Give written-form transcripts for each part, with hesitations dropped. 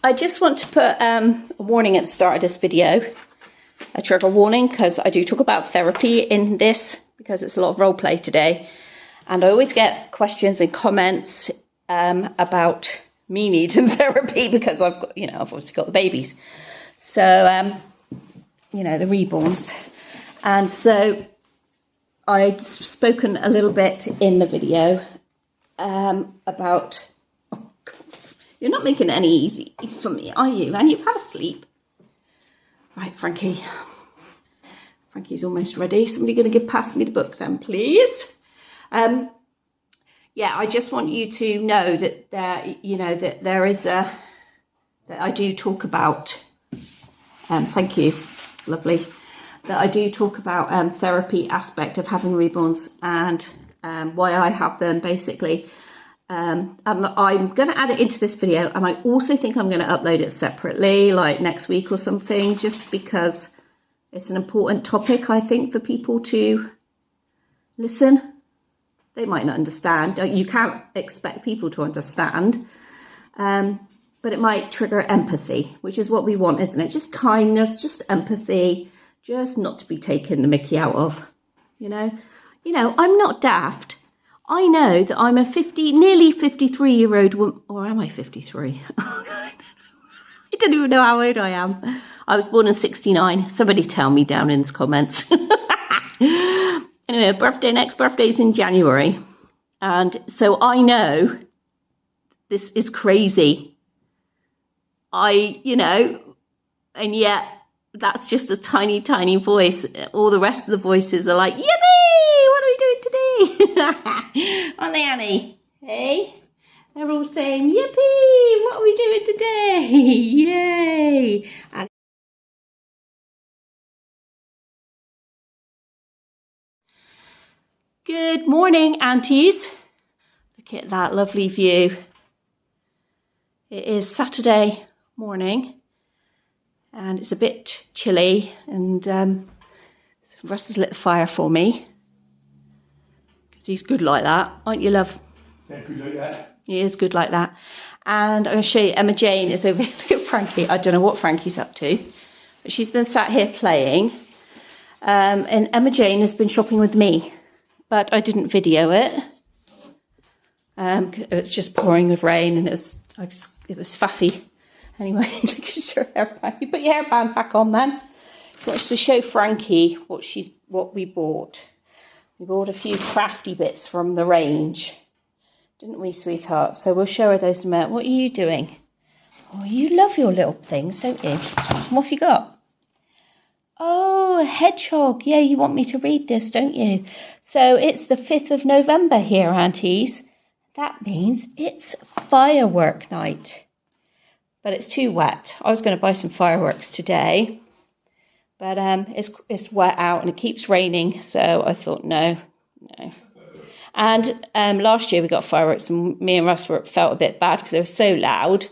I just want to put a warning at the start of this video, a trigger warning, because I do talk about therapy in this, because it's a lot of role play today. And I always get questions and comments about me needing therapy because I've got, I've obviously got the babies. So, the reborns. And so I'd spoken a little bit in the video about, oh God, you're not making it any easy for me, are you? And you've had a sleep. Right, Frankie. Frankie's almost ready. Somebody going to pass me the book then, please? Yeah, I just want you to know that that there is that I do talk about. Thank you, lovely. That I do talk about therapy aspect of having reborns and why I have them basically. And I'm going to add it into this video, and I also think I'm going to upload it separately, like next week or something, just because it's an important topic, I think, for people to listen. They might not understand. You can't expect people to understand. But it might trigger empathy, which is what we want, isn't it? Just kindness, just empathy, just not to be taken the mickey out of, I'm not daft. I know that I'm a nearly 53-year-old woman, or am I 53? I don't even know how old I am. I was born in 69. Somebody tell me down in the comments. Anyway, next birthday's in January. And so I know this is crazy. And yet that's just a tiny, tiny voice. All the rest of the voices are like, yippee, what are we doing today? Aren't they, Annie? Hey? They're all saying, yippee, what are we doing today? Yay. And good morning, aunties. Look at that lovely view. It is Saturday morning and it's a bit chilly, and Russ has lit the fire for me because he's good like that, aren't you, love? Yeah, good like that. He is good like that. And I'm going to show you, Emma Jane is over here. Look at Frankie. I don't know what Frankie's up to, but she's been sat here playing. And Emma Jane has been shopping with me, but I didn't video it. It's just pouring with rain, and it was faffy. Anyway, look at your hairband. You put your hairband back on then. She wants to show Frankie what we bought. We bought a few crafty bits from the range, didn't we, sweetheart? So we'll show her those in a minute. What are you doing? Oh, you love your little things, don't you? What have you got? Oh, a hedgehog. Yeah, you want me to read this, don't you? So it's the 5th of November here, aunties. That means it's firework night. But it's too wet. I was going to buy some fireworks today, but it's wet out and it keeps raining, so I thought no. And last year we got fireworks, and me and Russ felt a bit bad because they were so loud.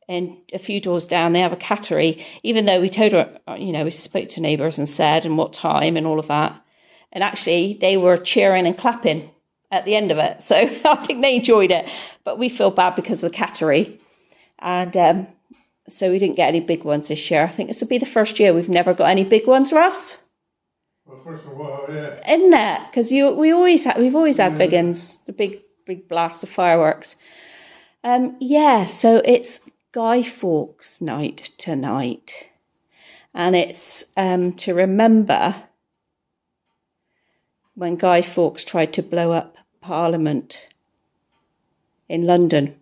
And a few doors down, they have a cattery, even though we told her, we spoke to neighbours and said and what time and all of that. And actually, they were cheering and clapping at the end of it. So I think they enjoyed it. But we feel bad because of the cattery. And so we didn't get any big ones this year. I think this will be the first year we've never got any big ones, Russ. Well, first of all, yeah. Isn't it? Because we've always had big ones, the big blasts of fireworks. So it's Guy Fawkes night tonight, and it's to remember when Guy Fawkes tried to blow up Parliament in London.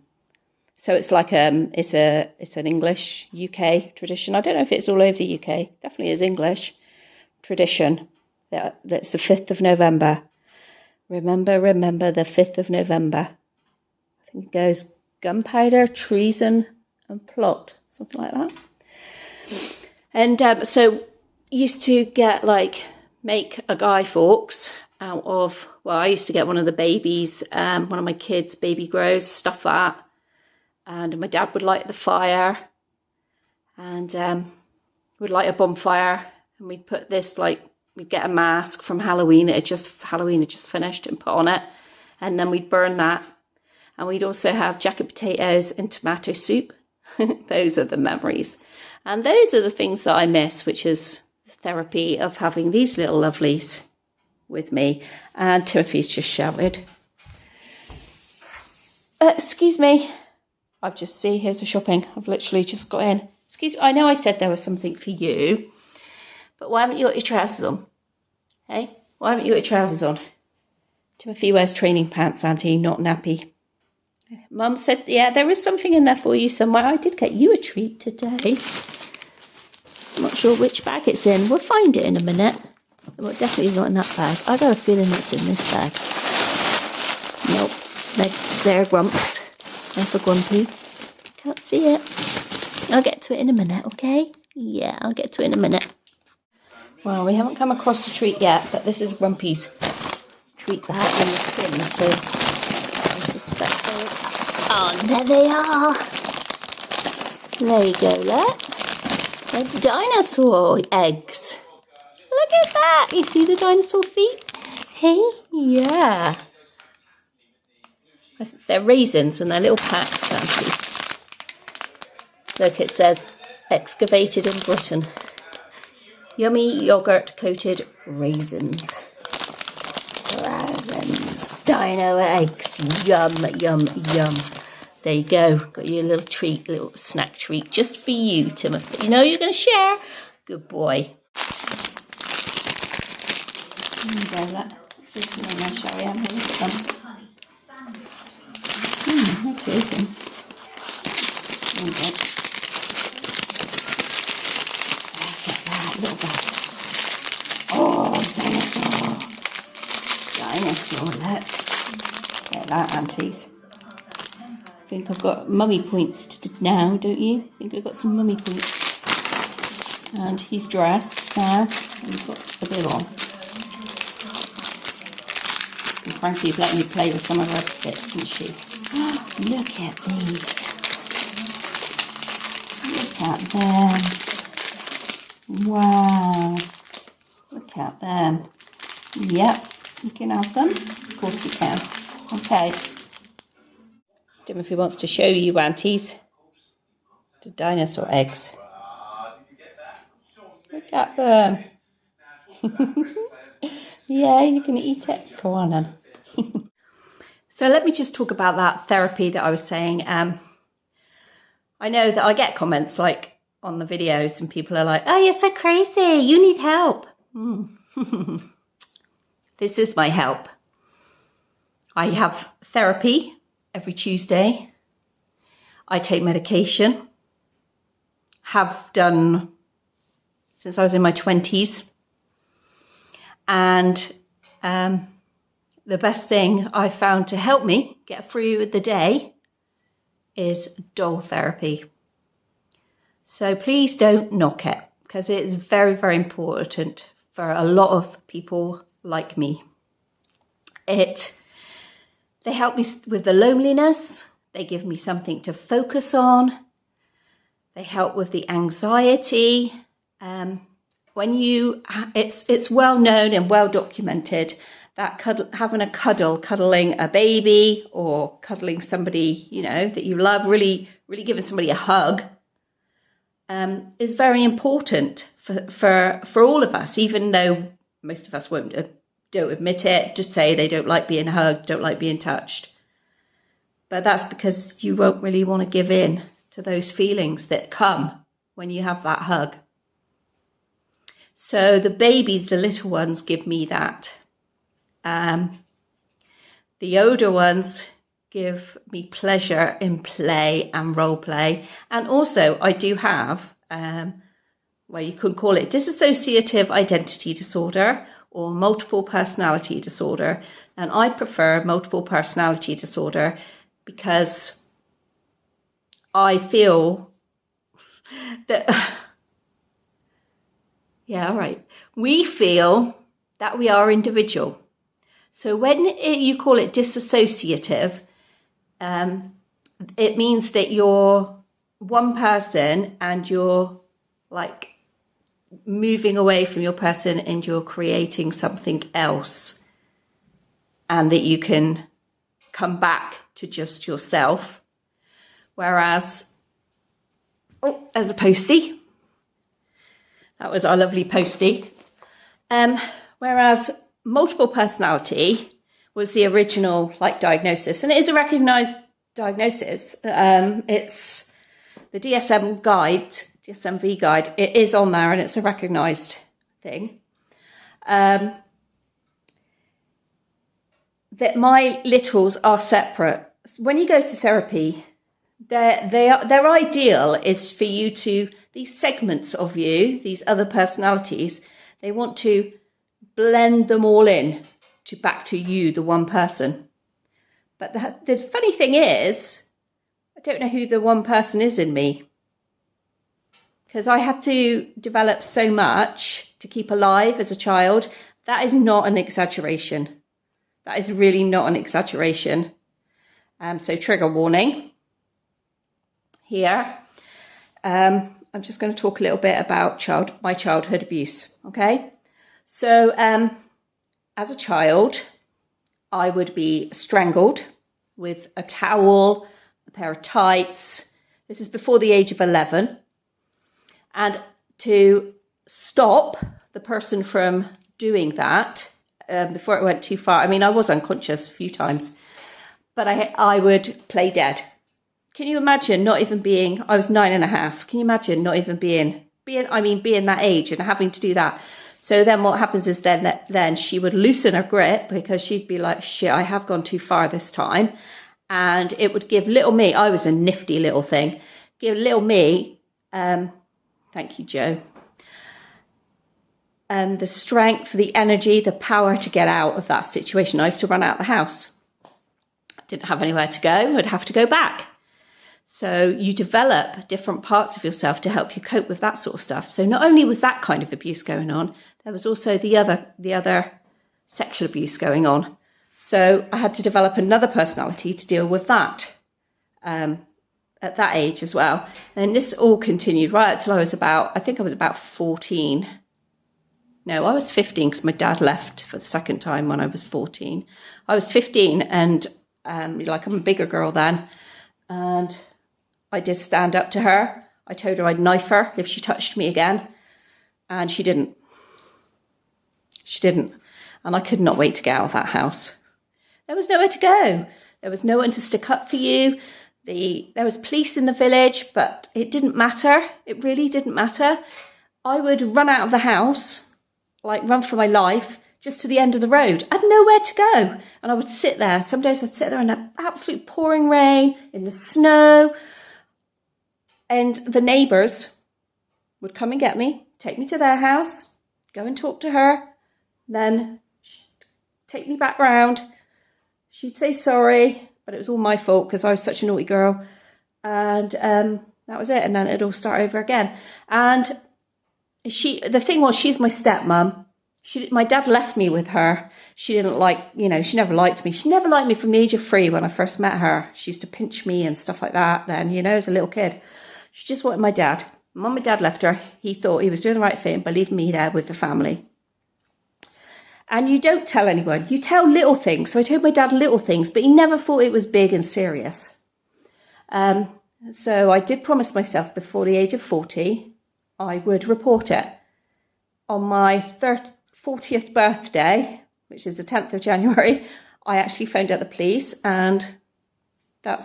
So it's like it's an English UK tradition. I don't know if it's all over the UK. Definitely is English tradition. That's the 5th of November. Remember the 5th of November. I think it goes Gunpowder, Treason and Plot, something like that. And so used to get make a Guy Fawkes out of, I used to get one of the babies, one of my kids' baby grows, stuff that. And my dad would light the fire and would light a bonfire, and we'd put this, we'd get a mask from Halloween. Halloween had just finished, and put on it. And then we'd burn that. And we'd also have jacket potatoes and tomato soup. Those are the memories. And those are the things that I miss, which is the therapy of having these little lovelies with me. And Timothy's just shouted. Excuse me. I've just seen, here's the shopping. I've literally just got in. Excuse me, I know I said there was something for you, but why haven't you got your trousers on? Hey, why haven't you got your trousers on? Timothy wears training pants, Auntie, not nappy. Mum said, yeah, there is something in there for you somewhere. I did get you a treat today. I'm not sure which bag it's in. We'll find it in a minute. Well, definitely not in that bag. I got a feeling it's in this bag. Nope. They're Grumps. They're for Grumpy. Can't see it. I'll get to it in a minute, okay? Yeah, I'll get to it in a minute. Well, we haven't come across the treat yet, but this is Grumpy's treat bag in the tin, so I suspect they... Oh, there they are. There you go, look. They're dinosaur eggs. Look at that. You see the dinosaur feet? Hey, yeah. I think they're raisins and they're little packs, actually. Look, it says, excavated in Britain. Yummy yogurt-coated raisins. Raisins. Dino eggs. Yum, yum, yum. There you go. Got your little treat, little snack treat, just for you, Timothy. You know you're going to share? Good boy. There you go, look. This is really nice, shall we? I'm going to look at them. Okay, then. There you go. Look at that, little bag. Oh, dinosaur. Dinosaur, look. Look at that, aunties. I think I've got mummy points now, don't you? I think I've got some mummy points. And he's dressed now. And he's got a bib on. And Frankie's letting me play with some of her bits, isn't she? Look at these. Look at them. Wow. Look at them. Yep, you can have them. Of course you can. Okay. Timothy wants to show you, aunties, the dinosaur eggs. Look at them. Yeah, you can eat it. Go on then. So let me just talk about that therapy that I was saying. I know that I get comments like on the videos and people are like, oh, you're so crazy. You need help. This is my help. I have therapy every Tuesday. I take medication. Have done since I was in my 20s. And the best thing I found to help me get through the day is doll therapy. So please don't knock it, because it is very, very important for a lot of people like me. They help me with the loneliness. They give me something to focus on. They help with the anxiety. It's well known and well documented that cuddling a baby or cuddling somebody, you know, that you love, really, really giving somebody a hug, is very important for all of us, even though most of us don't admit it, just say they don't like being hugged, don't like being touched. But that's because you won't really want to give in to those feelings that come when you have that hug. So the babies, the little ones, give me that. The older ones give me pleasure in play and role play. And also I do have, well, you could call it dissociative identity disorder or multiple personality disorder. And I prefer multiple personality disorder because I feel that, yeah, all right. We feel that we are individual. So when you call it dissociative, it means that you're one person and you're like moving away from your person and you're creating something else, and that you can come back to just yourself. Whereas Oh, there's a postie. That was our lovely postie. Whereas multiple personality was the original diagnosis, and it is a recognised diagnosis. It's the DSM-V guide. It is on there, and it's a recognised thing. That my littles are separate. When you go to therapy, their ideal is for you to, these segments of you, these other personalities, they want to blend them all in to back to you, the one person. But the funny thing is, I don't know who the one person is in me, because I had to develop so much to keep alive as a child. That is not an exaggeration. That is really not an exaggeration. So trigger warning here. I'm just going to talk a little bit about my childhood abuse. Okay. So as a child, I would be strangled with a towel, a pair of tights. This is before the age of 11. And to stop the person from doing that, before it went too far, I mean, I was unconscious a few times, but I would play dead. Can you imagine not even being, I was 9.5. Can you imagine not even being that age and having to do that? So then what happens is then she would loosen her grip, because she'd be like, shit, I have gone too far this time. And it would give little me, I was a nifty little thing, give little me, thank you, Joe, the strength, the energy, the power to get out of that situation. I used to run out of the house. I didn't have anywhere to go. I'd have to go back. So you develop different parts of yourself to help you cope with that sort of stuff. So not only was that kind of abuse going on, there was also the other sexual abuse going on. So I had to develop another personality to deal with that at that age as well. And this all continued right until I was about 14. No, I was 15 because my dad left for the second time when I was 14. I was 15 and I'm a bigger girl then. And I did stand up to her. I told her I'd knife her if she touched me again. And she didn't. She didn't. And I could not wait to get out of that house. There was nowhere to go. There was no one to stick up for you. There was police in the village, but it didn't matter. It really didn't matter. I would run out of the house, run for my life, just to the end of the road. I had nowhere to go. And I would sit there. Some days I'd sit there in the absolute pouring rain, in the snow. And the neighbours would come and get me, take me to their house, go and talk to her, then take me back round. She'd say sorry, but it was all my fault because I was such a naughty girl. And that was it. And then it'd all start over again. And the thing was, she's my stepmom. My dad left me with her. She didn't she never liked me. She never liked me from the age of 3 when I first met her. She used to pinch me and stuff like that then, as a little kid. She just wanted my dad. Mum and dad left her. He thought he was doing the right thing by leaving me there with the family. And you don't tell anyone. You tell little things. So I told my dad little things, but he never thought it was big and serious. So I did promise myself before the age of 40, I would report it. On my 40th birthday, which is the 10th of January, I actually phoned out the police, and that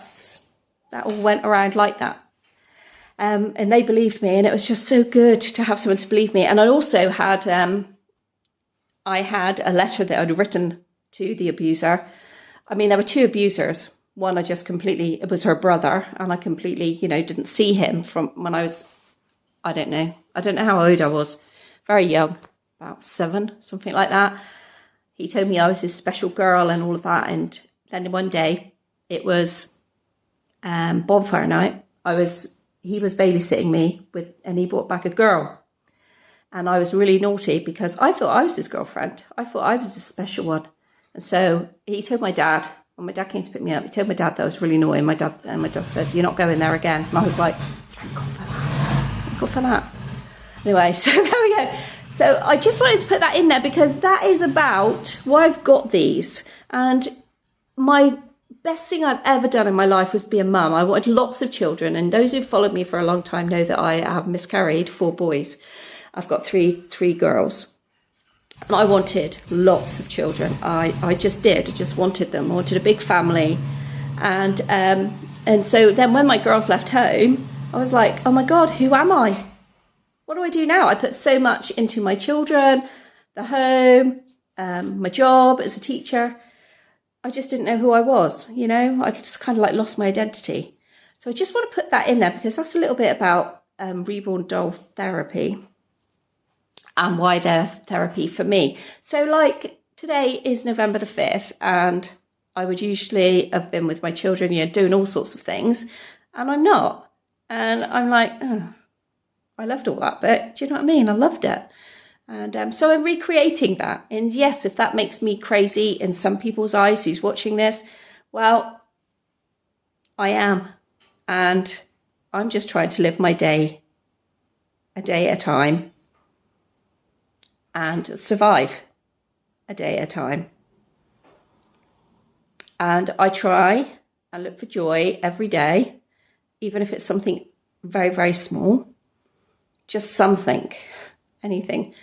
all went around like that. And they believed me, and it was just so good to have someone to believe me. And I also had, I had a letter that I'd written to the abuser. I mean, there were 2 abusers. One, it was her brother, and I completely, didn't see him from when I was, I don't know how old I was, very young, about 7, something like that. He told me I was his special girl and all of that. And then one day it was Bonfire Night. He was babysitting me and he brought back a girl. And I was really naughty because I thought I was his girlfriend. I thought I was his special one. And so he told my dad, when my dad came to pick me up, he told my dad that I was really naughty. And my dad said, "You're not going there again." And I was like, thank God for that. Thank God for that. Anyway, so there we go. So I just wanted to put that in there because that is about why I've got these. And my best thing I've ever done in my life was be a mum. I wanted lots of children, and those who followed me for a long time know that I have miscarried 4 boys. I've got three girls. And I wanted lots of children. I just did. I just wanted them. I wanted a big family. And so then when my girls left home, I was like, oh my God, who am I? What do I do now? I put so much into my children, the home, my job as a teacher. I just didn't know who I was, you know. I just kind of like lost my identity. So I just want to put that in there because that's a little bit about Reborn doll therapy and why they're therapy for me. So like today is November the 5th, and I would usually have been with my children, you know, doing all sorts of things, and I'm not. And I'm like, oh, I loved all that bit. Do you know what I mean? I loved it. And so I'm recreating that. And yes, if that makes me crazy in some people's eyes who's watching this, well, I am. And I'm just trying to live my day, a day at a time, and survive a day at a time. And I try and look for joy every day, even if it's something very, very small, just something, anything.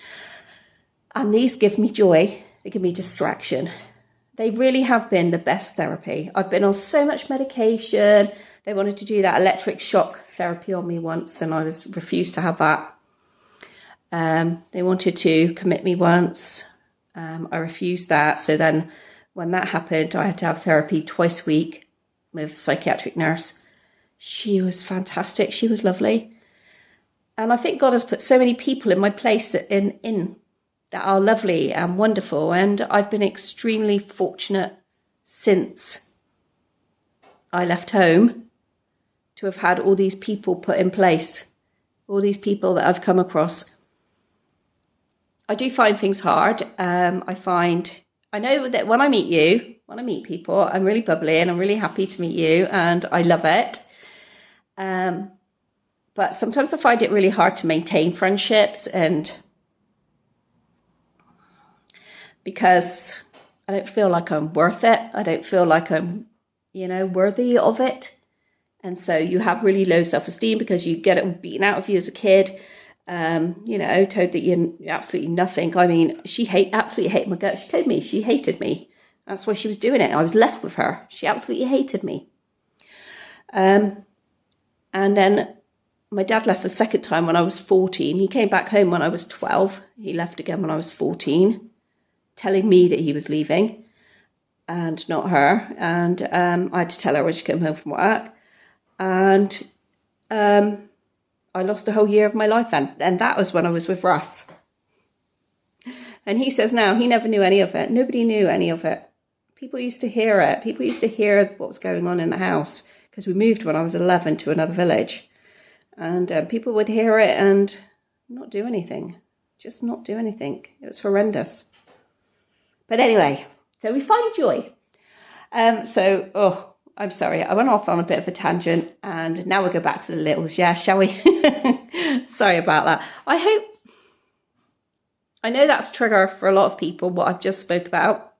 And these give me joy. They give me distraction. They really have been the best therapy. I've been on so much medication. They wanted to do that electric shock therapy on me once, and I refused to have that. They wanted to commit me once. I refused that. So then when that happened, I had to have therapy twice a week with a psychiatric nurse. She was fantastic. She was lovely. And I think God has put so many people in my place in that are lovely and wonderful. And I've been extremely fortunate since I left home to have had all these people put in place, all these people that I've come across. I do find things hard. I know that when I meet people, I'm really bubbly and I'm really happy to meet you and I love it. But sometimes I find it really hard to maintain friendships, and because I don't feel like I'm worth it. I don't feel like I'm, worthy of it. And so you have really low self-esteem because you get it beaten out of you as a kid. Told that you're absolutely nothing. I mean, she absolutely hated my gut. She told me she hated me. That's why she was doing it. I was left with her. She absolutely hated me. And then my dad left the second time when I was 14. He came back home when I was 12. He left again when I was 14, telling me that he was leaving and not her. And I had to tell her when she came home from work. And I lost a whole year of my life, and that was when I was with Russ. And he says now he never knew any of it. Nobody knew any of it. People used to hear it. People used to hear what was going on in the house because we moved when I was 11 to another village. And people would hear it and not do anything. Just not do anything. It was horrendous. But anyway, so we find joy. I'm sorry, I went off on a bit of a tangent, and now we'll go back to the littles, yeah, shall we? Sorry about that. I know that's a trigger for a lot of people, what I've just spoke about.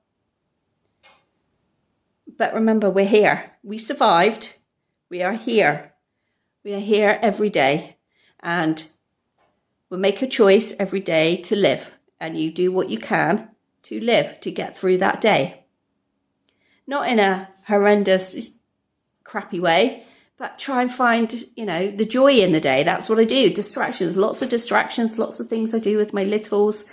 But remember, we're here. We survived. We are here. We are here every day. And we'll make a choice every day to live. And you do what you can to live, to get through that day. Not in a horrendous, crappy way, but try and find, the joy in the day. That's what I do. Distractions, lots of things I do with my littles.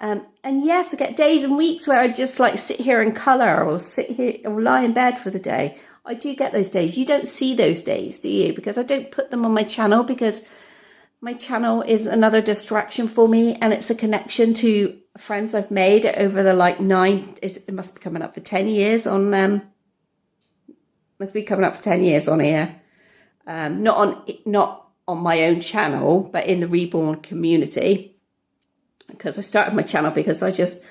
And yes, I get days and weeks where I just like sit here and colour or sit here or lie in bed for the day. I do get those days. You don't see those days, do you? Because I don't put them on my channel, because my channel is another distraction for me, and it's a connection to friends I've made over the it must be coming up for 10 years on here. Not on my own channel, but in the Reborn community, because I started my channel because I just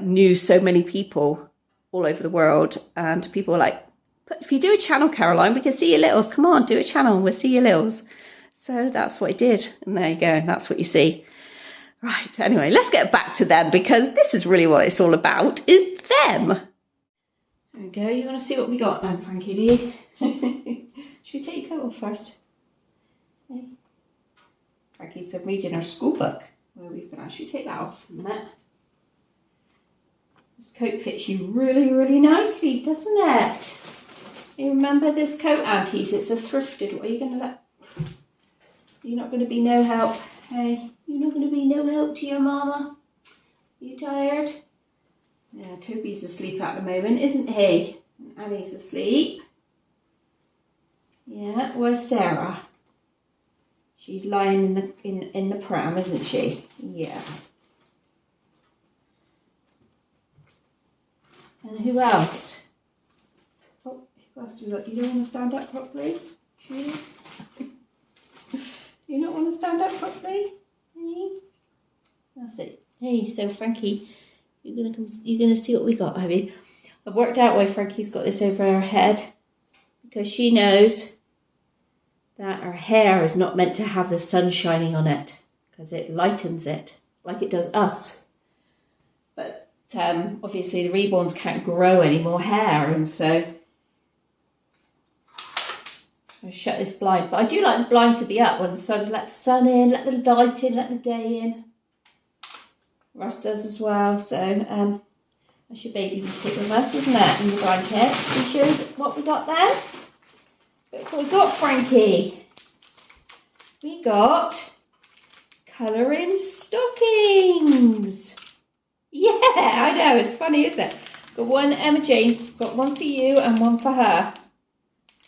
knew so many people all over the world, and people were like, but if you do a channel, Caroline, we can see your littles. Come on, do a channel, we'll see your littles. So that's what I did, and there you go, and that's what you see. Right, anyway, let's get back to them, because this is really what it's all about, is them. There we go. You want to see what we got then, Frankie, do you? Should we take your coat off first? Okay. Frankie's been reading her school book. Where we've been at. Should we take that off in a minute? This coat fits you really, really nicely, doesn't it? You remember this coat, aunties? It's a thrifted. What are you going to let? You're not going to be no help. Hey, you're not going to be no help to your mama. You tired? Yeah, Toby's asleep at the moment, isn't he? And Annie's asleep. Yeah, where's Sarah? She's lying in the pram, isn't she? Yeah. And who else? Oh, who else do we got? Do you not want to stand up properly? Do you not want to stand up properly? Hey? That's it. Hey, so Frankie, you're gonna see what we got, have you? I've worked out why Frankie's got this over her head. Because she knows that her hair is not meant to have the sun shining on it. Because it lightens it, like it does us. But obviously the reborns can't grow any more hair, and so I'll shut this blind. But I do like the blind to be up when the sun, let the sun in, let the light in, let the day in. Russ does as well, so that's your baby stick with us, isn't it? In the blanket. We showed what we got there. Look what we got, Frankie. We got colouring stockings. Yeah, I know, it's funny, isn't it? Got one, Emma Jane, got one for you and one for her.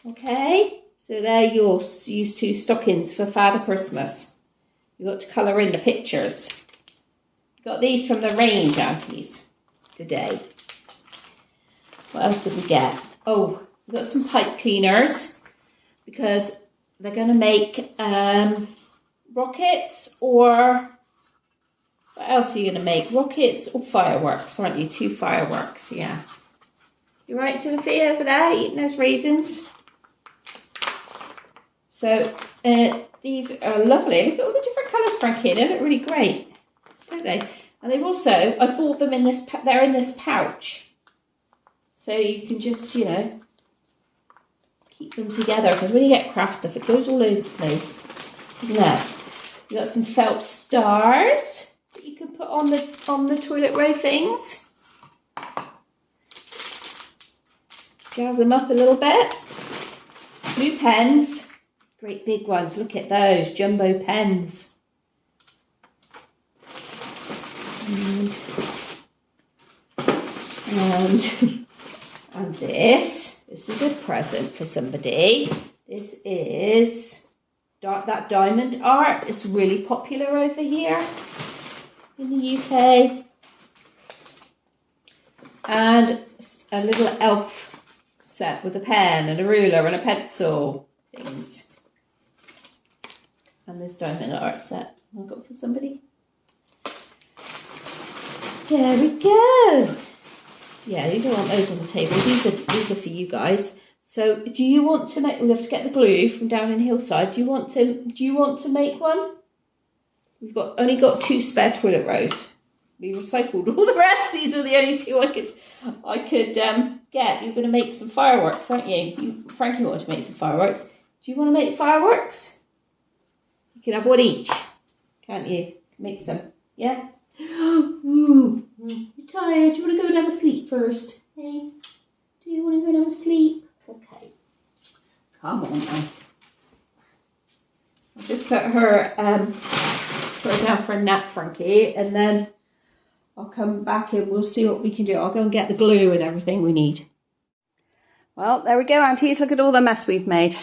Okay, so they're your used to stockings for Father Christmas. You got to colour in the pictures. Got these from the range, aunties, today. What else did we get? Oh, we got some pipe cleaners because they're going to make rockets, or what else are you going to make? Rockets or fireworks, aren't you? 2 fireworks, yeah. You right, Timothy, over there, eating those raisins? So these are lovely. Look at all the different colours, Frankie. They look really great, don't they? And they've also, I bought them in this, they're in this pouch. So you can just, you know, keep them together. Because when you get craft stuff, it goes all over the place, isn't it? You got some felt stars that you can put on the toilet roll things. Jazz them up a little bit. Blue pens. Great big ones. Look at those jumbo pens. And this is a present for somebody. This is that diamond art. It's really popular over here in the UK. And a little elf set with a pen and a ruler and a pencil things. And this diamond art set I got for somebody. There we go. Yeah, you don't want those on the table. These are for you guys. So, do you want to make? We have to get the glue from down in Hillside. Do you want to make one? We've only got 2 spare toilet rolls. We recycled all the rest. These are the only 2 I could get. You're going to make some fireworks, aren't you? Frankie wanted to make some fireworks. Do you want to make fireworks? You can have one each, can't you? Make some, yeah. You're tired. Do you want to go and have a sleep first? Hey, do you want to go and have a sleep? Okay. Come on now. I'll just put her down for a nap, Frankie, and then I'll come back and we'll see what we can do. I'll go and get the glue and everything we need. Well, there we go, aunties. Look at all the mess we've made.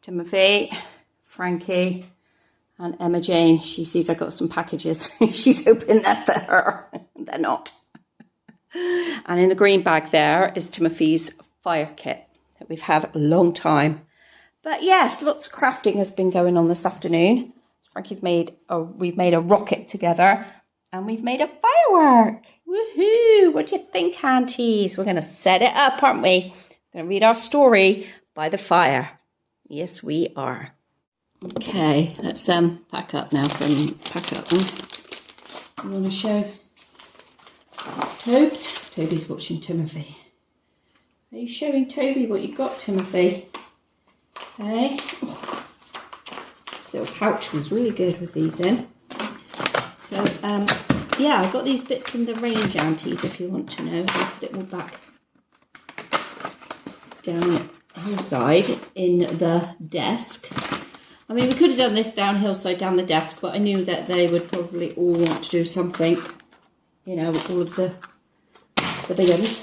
Timothy, Frankie, and Emma Jane. She sees I got some packages. She's hoping they're for her. They're not. And in the green bag there is Timothy's fire kit that we've had a long time. But yes, lots of crafting has been going on this afternoon. Frankie's we've made a rocket together and we've made a firework. Woohoo! What do you think, aunties? We're going to set it up, aren't we? We're going to read our story by the fire. Yes, we are. Okay, let's pack up now. You want to show Tobes? Toby's watching Timothy. Are you showing Toby what you got, Timothy? Hey? Oh, this little pouch was really good with these in. So, yeah, I got these bits from the range, aunties, if you want to know. I'll put it all back down hillside in the desk. I mean, we could have done this down hillside, down the desk, but I knew that they would probably all want to do something, you know, with all of the big ones.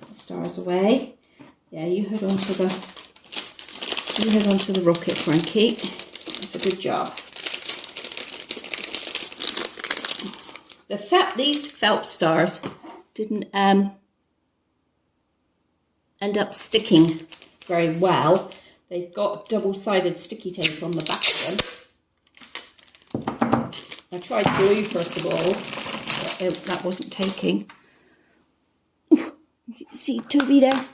The stars away. Yeah, you head on to the rocket, Frankie. That's a good job. These felt stars didn't end up sticking very well. They've got double-sided sticky tape on the back of them. I tried glue first of all, but that wasn't taking. See Toby there?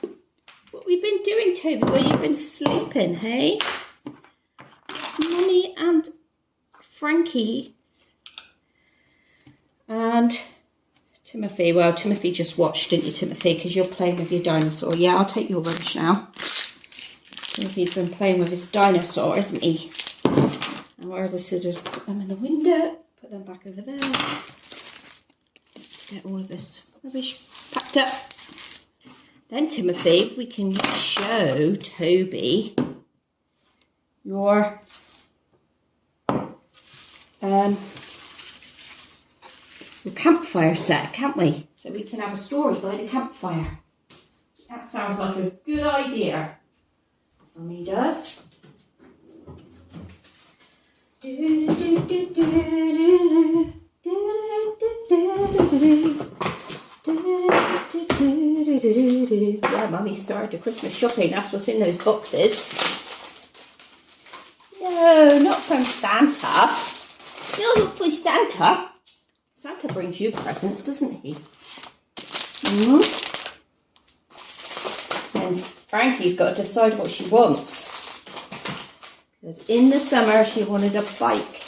What we've been doing, Toby? Well, you've been sleeping, hey? It's Mummy and Frankie and Timothy. Well, Timothy just watched, didn't you, Timothy? Because you're playing with your dinosaur. Yeah, I'll take your rubbish now. Timothy's been playing with his dinosaur, isn't he? And where are the scissors? Put them in the window. Put them back over there. Let's get all of this rubbish packed up. Then, Timothy, we can show Toby your campfire set, can't we? So we can have a story by the campfire. That sounds like a good idea. Mummy does. Yeah, Mummy started the Christmas shopping. That's what's in those boxes. No, not from Santa. No, not for Santa. Santa brings you presents, doesn't he? And Frankie's got to decide what she wants. Because in the summer she wanted a bike.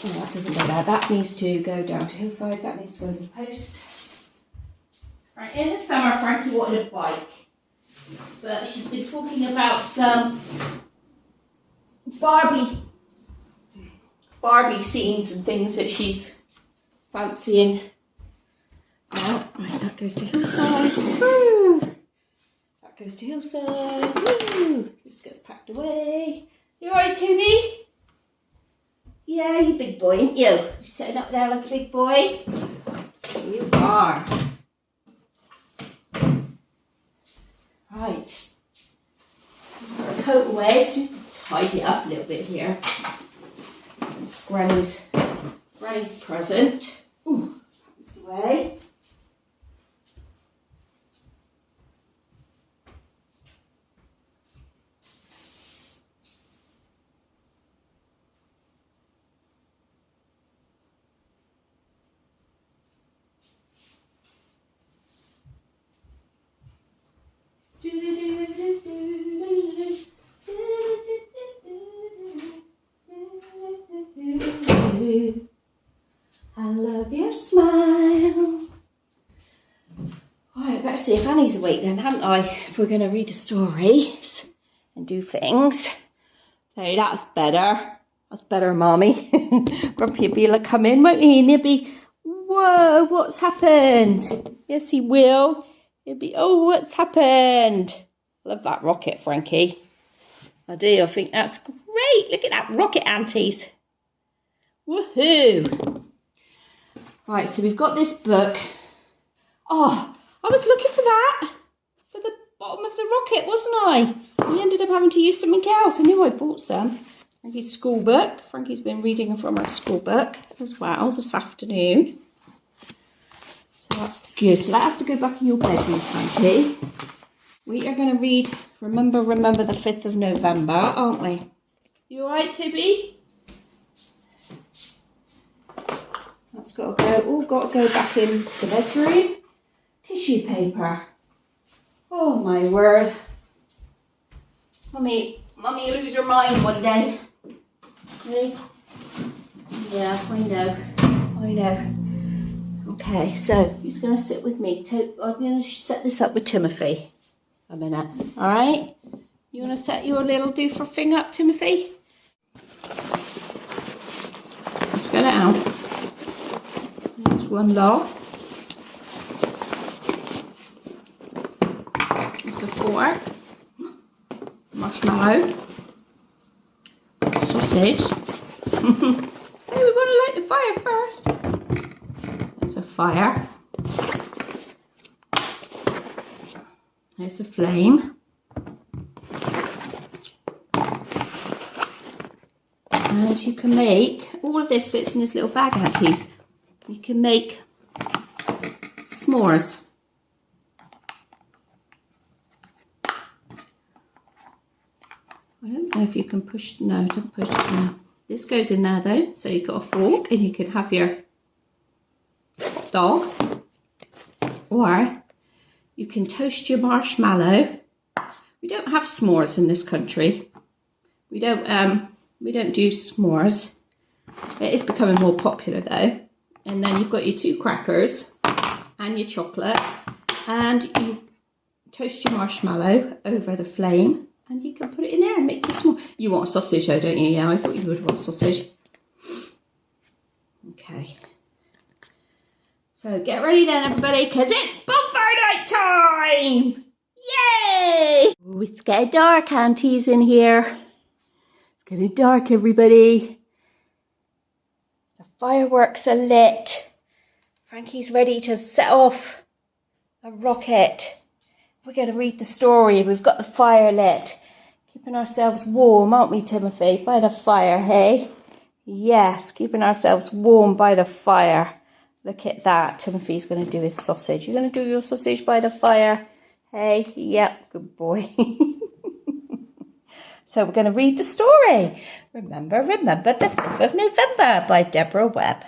Oh, that doesn't go there. That needs to go down to hillside. That needs to go in the post. Right, in the summer Frankie wanted a bike. But she's been talking about some Barbie scenes and things that she's fancying. Oh, right, that goes to hillside. Woo! That goes to hillside. Woo! This gets packed away. You alright, Toby? Yeah, you big boy, ain't you? You sitting up there like a big boy? You are. Right. Put her coat away. Just need to tidy it up a little bit here. It's Granny's present. Ooh, put this away. I love your smile. Right, I better see if Annie's awake then, hadn't I? If we're going to read the stories and do things. So that's better. That's better, Mommy. Grumpy will be like, come in, won't he? And he'll be, whoa, what's happened? Yes, he will. He'll be, oh, what's happened? Love that rocket, Frankie. I do. I think that's great. Look at that rocket, aunties. Woohoo. Right, so we've got this book. Oh, I was looking for that. For the bottom of the rocket, wasn't I? We ended up having to use something else. I knew I bought some. Frankie's school book. Frankie's been reading from her school book as well this afternoon. So that's good. So that has to go back in your bedroom, Frankie. We are going to read Remember the 5th of November, aren't we? You alright, Toby? That's got to go. All got to go back in the bedroom. Tissue paper. Oh my word. Mummy lose her mind one day. Really? Yeah, I know. Okay, so who's going to sit with me? I'm going to set this up with Timothy a minute. All right? You want to set your little doofer thing up, Timothy? Let's get it out. There's one log. It's a 4. Marshmallow. Sausage. So we're going to light the fire first. There's a fire. There's a flame. And you can make, all of this fits in this little bag, aunties. You can make s'mores. I don't know if you can push, no, don't push it now. This goes in there though, so you've got a fork and you can have your hot dog, or you can toast your marshmallow. We don't have s'mores in this country. We don't do s'mores. It is becoming more popular though. And then you've got your 2 crackers and your chocolate, and you toast your marshmallow over the flame, and you can put it in there and make your s'more. You want a sausage though, don't you? Yeah, I thought you would want sausage. Okay. So get ready then, everybody, because it's Bonfire Night time! Yay! Oh, it's getting dark, aunties, in here. It's getting dark, everybody. The fireworks are lit. Frankie's ready to set off a rocket. We're going to read the story. We've got the fire lit. Keeping ourselves warm, aren't we, Timothy? By the fire, hey? Yes, keeping ourselves warm by the fire. Look at that. Timothy's going to do his sausage. You're going to do your sausage by the fire? Hey? Yep, good boy. So we're going to read the story. Remember, the 5th of November by Deborah Webb.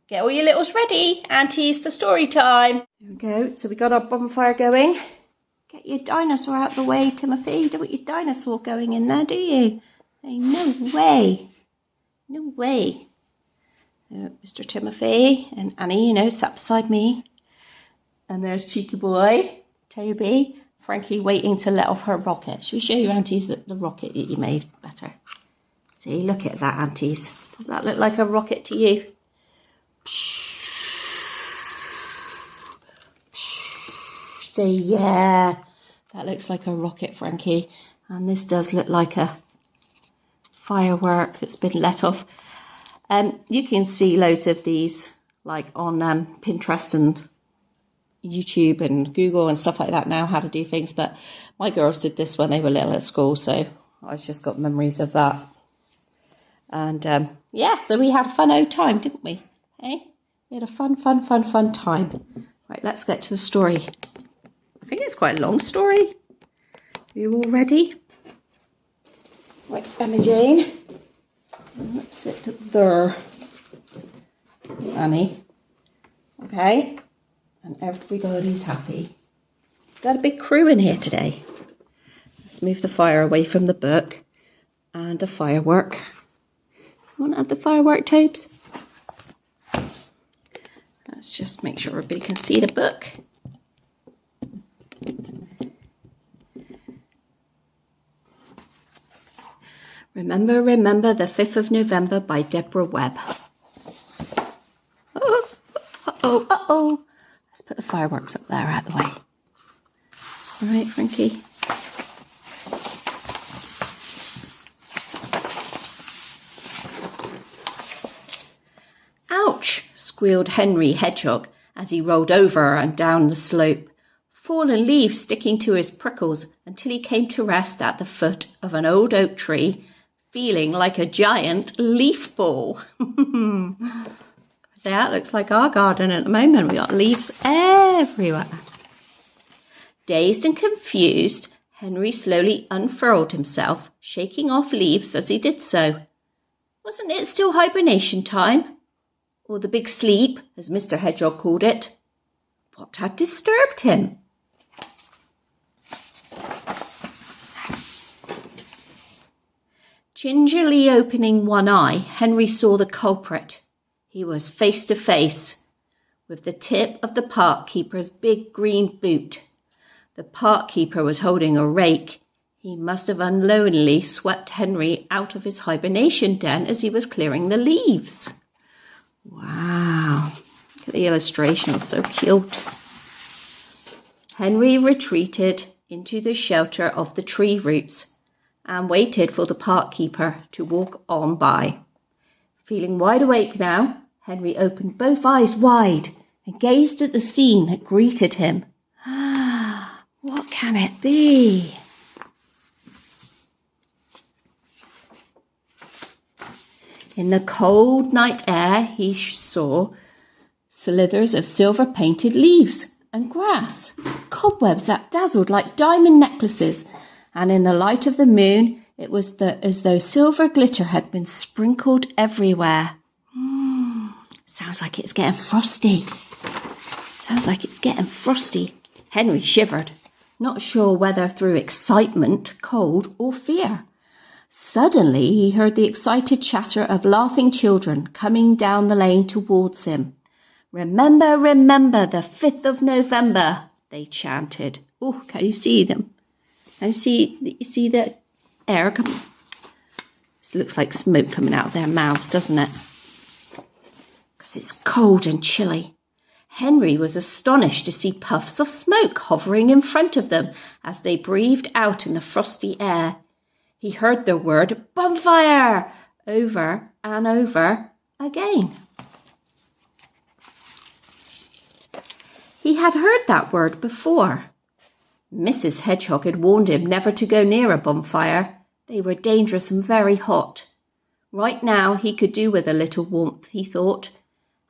Get all your littles ready, aunties, for story time. There we go. So we got our bonfire going. Get your dinosaur out the way, Timothy. You don't want your dinosaur going in there, do you? Hey, no way. No way. So Mr. Timothy and Annie, sat beside me. And there's cheeky boy, Toby. Frankie waiting to let off her rocket. Should we show you, aunties, the rocket that you made better? See, look at that, aunties. Does that look like a rocket to you? See, yeah, that looks like a rocket, Frankie. And this does look like a firework that's been let off. You can see loads of these, like on Pinterest and YouTube and Google and stuff like that now, how to do things. But my girls did this when they were little at school, so I've just got memories of that. And yeah, so we had a fun old time, didn't we? Hey, we had a fun time. Right, let's get to the story. I think it's quite a long story. Are you all ready? Right, Emma Jane. Let's sit there. Annie. Okay. And everybody's happy. Got a big crew in here today. Let's move the fire away from the book. And a firework. You want to have the firework, Tobes? Let's just make sure everybody can see the book. Remember, the 5th of November by Deborah Webb. Uh-oh. Let's put the fireworks up there out of the way. All right, Frankie. Ouch, squealed Henry Hedgehog as he rolled over and down the slope, fallen leaves sticking to his prickles until he came to rest at the foot of an old oak tree, feeling like a giant leaf ball. So that looks like our garden at the moment. We got leaves everywhere. Dazed and confused, Henry slowly unfurled himself, shaking off leaves as he did so. Wasn't it still hibernation time? Or the big sleep, as Mr. Hedgehog called it? What had disturbed him? Gingerly opening one eye, Henry saw the culprit. He was face to face with the tip of the park keeper's big green boot. The park keeper was holding a rake. He must have unknowingly swept Henry out of his hibernation den as he was clearing the leaves. Wow, look at the illustration, so cute. Henry retreated into the shelter of the tree roots and waited for the park keeper to walk on by. Feeling wide awake now, Henry opened both eyes wide and gazed at the scene that greeted him. What can it be? In the cold night air, he saw slithers of silver-painted leaves and grass, cobwebs that dazzled like diamond necklaces, and in the light of the moon, it was as though silver glitter had been sprinkled everywhere. Sounds like it's getting frosty. Henry shivered, not sure whether through excitement, cold, or fear. Suddenly, he heard the excited chatter of laughing children coming down the lane towards him. "Remember, remember the 5th of November, they chanted. Oh, can you see them? You see the air coming? This looks like smoke coming out of their mouths, doesn't it? Because it's cold and chilly. Henry was astonished to see puffs of smoke hovering in front of them as they breathed out in the frosty air. He heard the word bonfire over and over again. He had heard that word before. Mrs. Hedgehog had warned him never to go near a bonfire. They were dangerous and very hot. Right now he could do with a little warmth, he thought,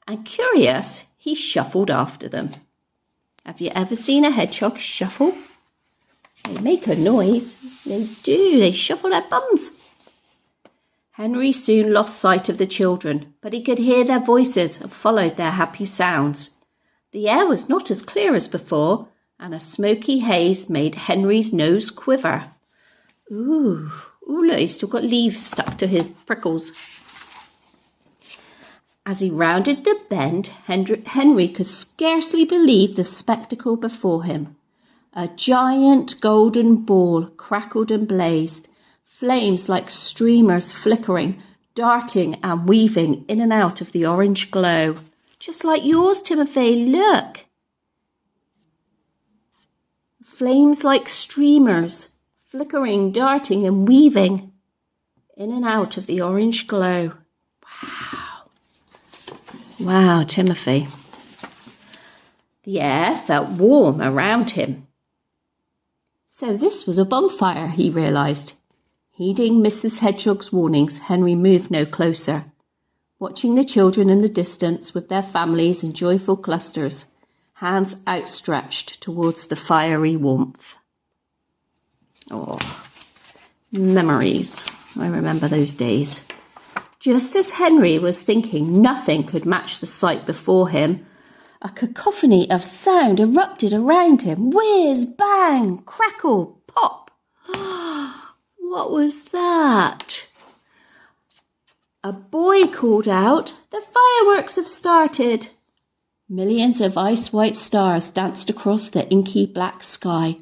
and curious, he shuffled after them. Have you ever seen a hedgehog shuffle? They make a noise. They do. They shuffle their bums. Henry soon lost sight of the children, but he could hear their voices and followed their happy sounds. The air was not as clear as before, and a smoky haze made Henry's nose quiver. Ooh, look, he's still got leaves stuck to his prickles. As he rounded the bend, Henry could scarcely believe the spectacle before him. A giant golden ball crackled and blazed, flames like streamers flickering, darting and weaving in and out of the orange glow. Just like yours, Timothy, look. Flames like streamers, flickering, darting and weaving in and out of the orange glow. Wow, Timothy. The air felt warm around him. So this was a bonfire, he realised. Heeding Mrs. Hedgehog's warnings, Henry moved no closer, watching the children in the distance with their families in joyful clusters, hands outstretched towards the fiery warmth. Oh, memories. I remember those days. Just as Henry was thinking nothing could match the sight before him, a cacophony of sound erupted around him. Whiz, bang, crackle, pop. What was that? A boy called out, "The fireworks have started." Millions of ice-white stars danced across the inky black sky.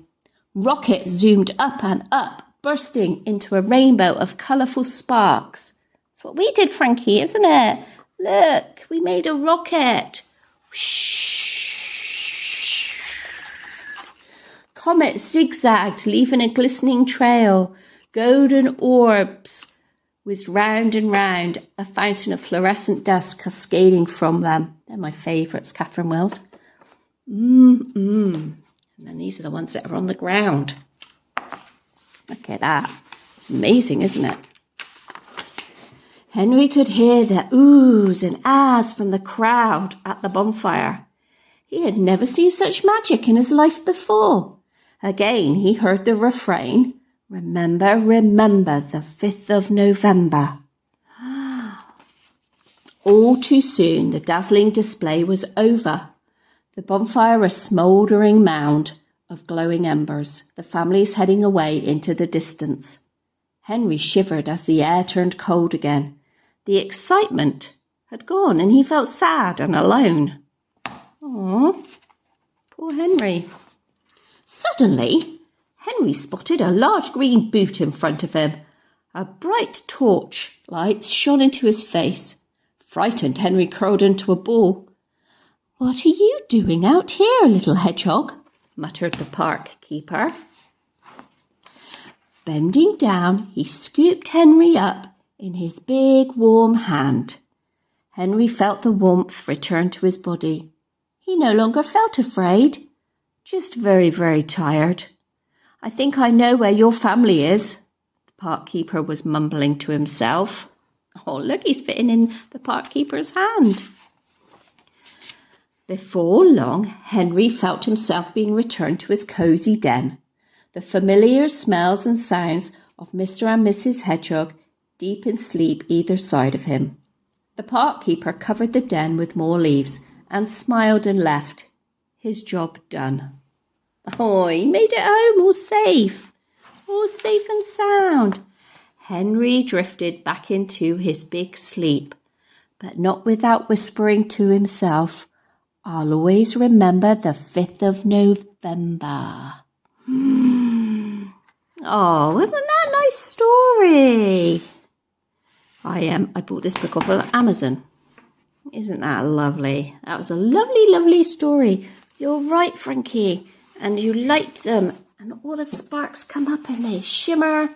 Rockets zoomed up and up, bursting into a rainbow of colourful sparks. That's what we did, Frankie, isn't it? Look, we made a rocket. Comets zigzagged, leaving a glistening trail. Golden orbs whizzed round and round, a fountain of fluorescent dust cascading from them. They're my favourites, Catherine Wells. And then these are the ones that are on the ground. Look at that. It's amazing, isn't it? Henry could hear the oohs and ahs from the crowd at the bonfire. He had never seen such magic in his life before. Again he heard the refrain, "Remember, remember the 5th of November." All too soon the dazzling display was over. The bonfire a smouldering mound of glowing embers, the families heading away into the distance. Henry shivered as the air turned cold again. The excitement had gone and he felt sad and alone. Oh, poor Henry. Suddenly, Henry spotted a large green boot in front of him. A bright torch light shone into his face. Frightened, Henry curled into a ball. "What are you doing out here, little hedgehog?" muttered the park keeper. Bending down, he scooped Henry up in his big warm hand. Henry felt the warmth return to his body. He no longer felt afraid, just very, very tired. "I think I know where your family is," the park keeper was mumbling to himself. Oh, look, he's fitting in the park keeper's hand. Before long, Henry felt himself being returned to his cosy den. The familiar smells and sounds of Mr. and Mrs. Hedgehog deep in sleep either side of him. The park keeper covered the den with more leaves and smiled and left. His job done. Oh, he made it home all safe and sound. Henry drifted back into his big sleep, but not without whispering to himself, "I'll always remember the 5th of November." Oh, wasn't that a nice story? I bought this book off of Amazon. Isn't that lovely? That was a lovely, lovely story. You're right, Frankie. And you light them, and all the sparks come up and they shimmer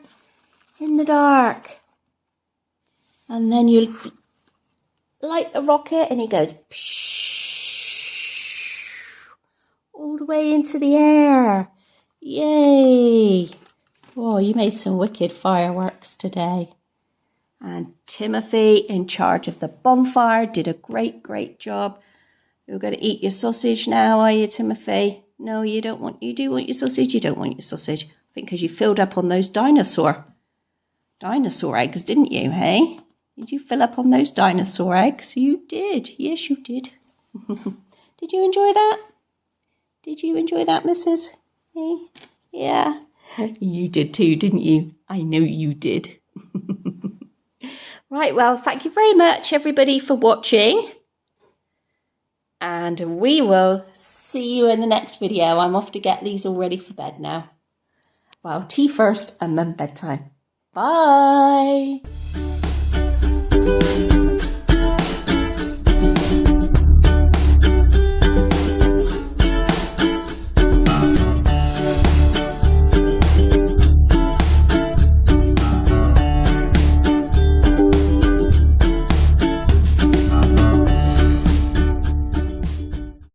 in the dark. And then you light the rocket and it goes all the way into the air. Yay! Oh, you made some wicked fireworks today. And Timothy, in charge of the bonfire, did a great, great job. You're going to eat your sausage now, are you, Timothy? No, you don't want. You do want your sausage. You don't want your sausage. I think because you filled up on those dinosaur eggs, didn't you? Hey, did you fill up on those dinosaur eggs? You did. Yes, you did. Did you enjoy that? Did you enjoy that, Mrs.? Hey, yeah, you did too, didn't you? I know you did. Right. Well, thank you very much, everybody, for watching. And we will see you in the next video. I'm off to get these all ready for bed now. Well, tea first and then bedtime. Bye.